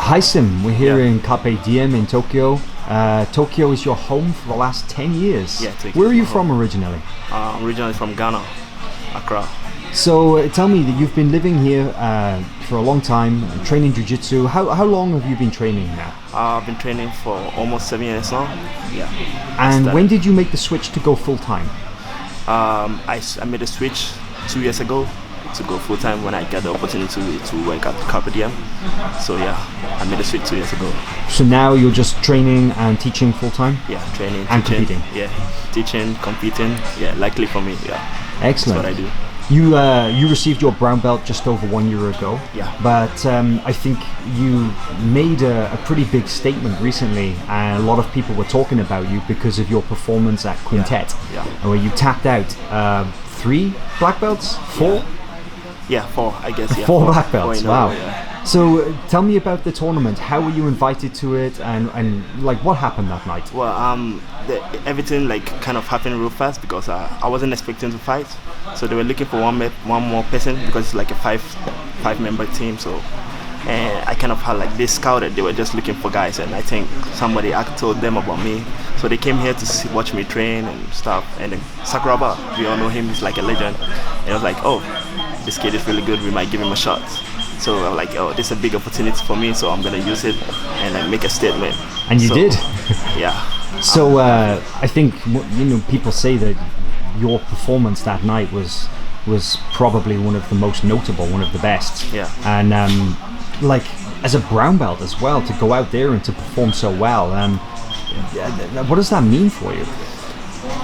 Haisam, we're here in Carpe Diem in Tokyo. Tokyo is your home for the last 10 years. Yeah, Where are you from originally? Originally from Ghana, Accra. So tell me that you've been living here for a long time, training jiu-jitsu. How long have you been training now? I've been training for almost 7 years now. Yeah. And when did you make the switch to go full-time? I made a switch 2 years ago to go full-time when I got the opportunity to work at Carpe Diem. So yeah, I made a switch 2 years ago. So now you're just training and teaching full-time? Yeah, training and teaching, competing? Yeah, teaching, competing. Yeah, likely for me. Yeah. Excellent. That's what I do. You received your brown belt just over 1 year ago. Yeah. But I think you made a pretty big statement recently, and a lot of people were talking about you because of your performance at Quintet, where you tapped out 3 black belts, 4. Yeah, 4, I guess. Yeah, 4 black belts. Wow. Yeah. So tell me about the tournament. How were you invited to it, and like what happened that night? Well, everything like kind of happened real fast because I wasn't expecting to fight. So they were looking for one more person because it's like a five member team. So and I kind of had like this scouted. They were just looking for guys, and I think somebody told them about me. So they came here to watch me train and stuff. And then Sakuraba, we all know him. He's like a legend. And I was like, oh, this kid is really good. We might give him a shot. So I'm like, oh, this is a big opportunity for me. So I'm gonna use it and like make a statement. And you did. Yeah. So I think people say that your performance that night was probably one of the most notable, one of the best. Yeah. And like as a brown belt as well, to go out there and to perform so well, what does that mean for you?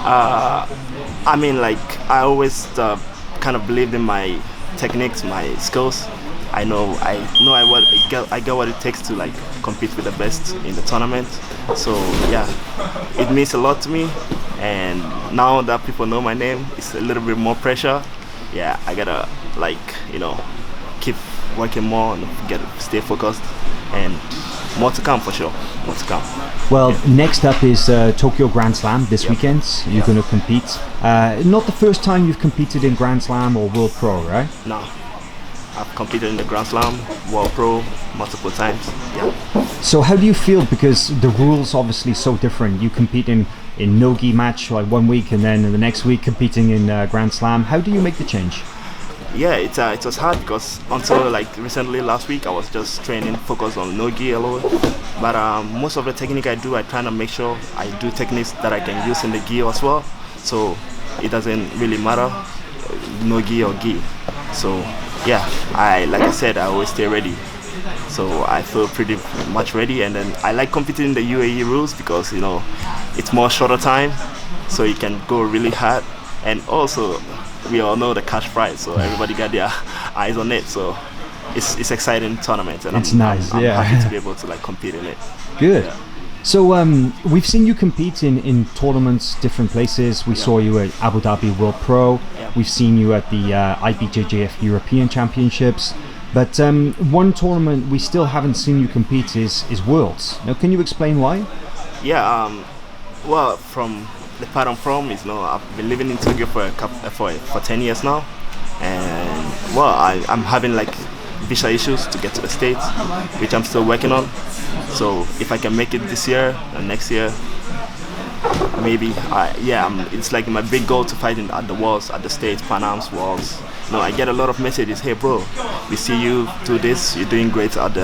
I mean, like I always kind of believed in my techniques, my skills. I get what it takes to like compete with the best in the tournament. So yeah, it means a lot to me. And now that people know my name, it's a little bit more pressure. Yeah, I gotta keep working more and stay focused, and more to come for sure. More to come. Well, next up is Tokyo Grand Slam this weekend. You're going to compete. Not the first time you've competed in Grand Slam or World Pro, right? No. I've competed in the Grand Slam, World Pro, multiple times. Yeah. So how do you feel? Because the rules obviously so different. You compete in no-gi match like 1 week, and then the next week competing in Grand Slam. How do you make the change? Yeah, it was hard because until like recently last week I was just training, focused on no-gi alone. But most of the technique I do, I try to make sure I do techniques that I can use in the gi as well. So it doesn't really matter, no-gi or gi. So yeah, like I said, I always stay ready. So I feel pretty much ready, and then I like competing in the UAE rules because it's more shorter time, so you can go really hard, and also we all know the cash prize, so everybody got their eyes on it. So it's exciting tournament, and I'm happy to be able to like compete in it. Good. Yeah. So we've seen you compete in tournaments, different places. We saw you at Abu Dhabi World Pro. Yeah. We've seen you at the IBJJF European Championships. But one tournament we still haven't seen you compete is Worlds. Now, can you explain why? Yeah. Well, from the part I'm from is I've been living in Tokyo for 10 years now, and well, I'm having like visa issues to get to the States, which I'm still working on. So if I can make it this year and next year, maybe it's like my big goal to fight at the Worlds, at the States, Pan Am's Worlds. I get a lot of messages. Hey bro, we see you do this. You're doing great at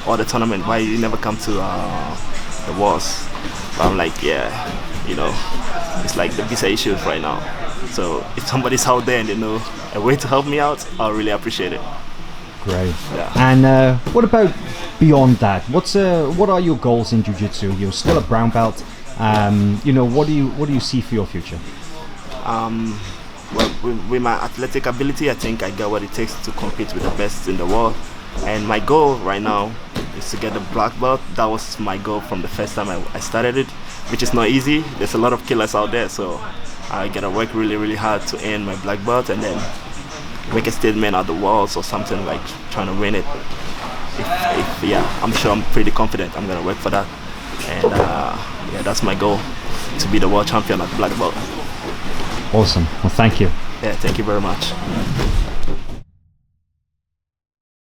all the tournament. Why you never come to the Worlds? But I'm like, it's like the visa issues right now. So if somebody's out there and they know a way to help me out, I'll really appreciate it. Great. Yeah. And what about beyond that? What are your goals in jiu-jitsu? You're still a brown belt. What do you see for your future? Well, with my athletic ability, I think I got what it takes to compete with the best in the world. And my goal right now is to get the black belt. That was my goal from the first time I started it, which is not easy. There's a lot of killers out there, so I gotta work really, really hard to earn my black belt, and then make a statement at the Worlds or something, like trying to win it. I'm sure I'm pretty confident I'm gonna work for that, and that's my goal, to be the world champion at black belt. Awesome. Well, thank you. Yeah, thank you very much.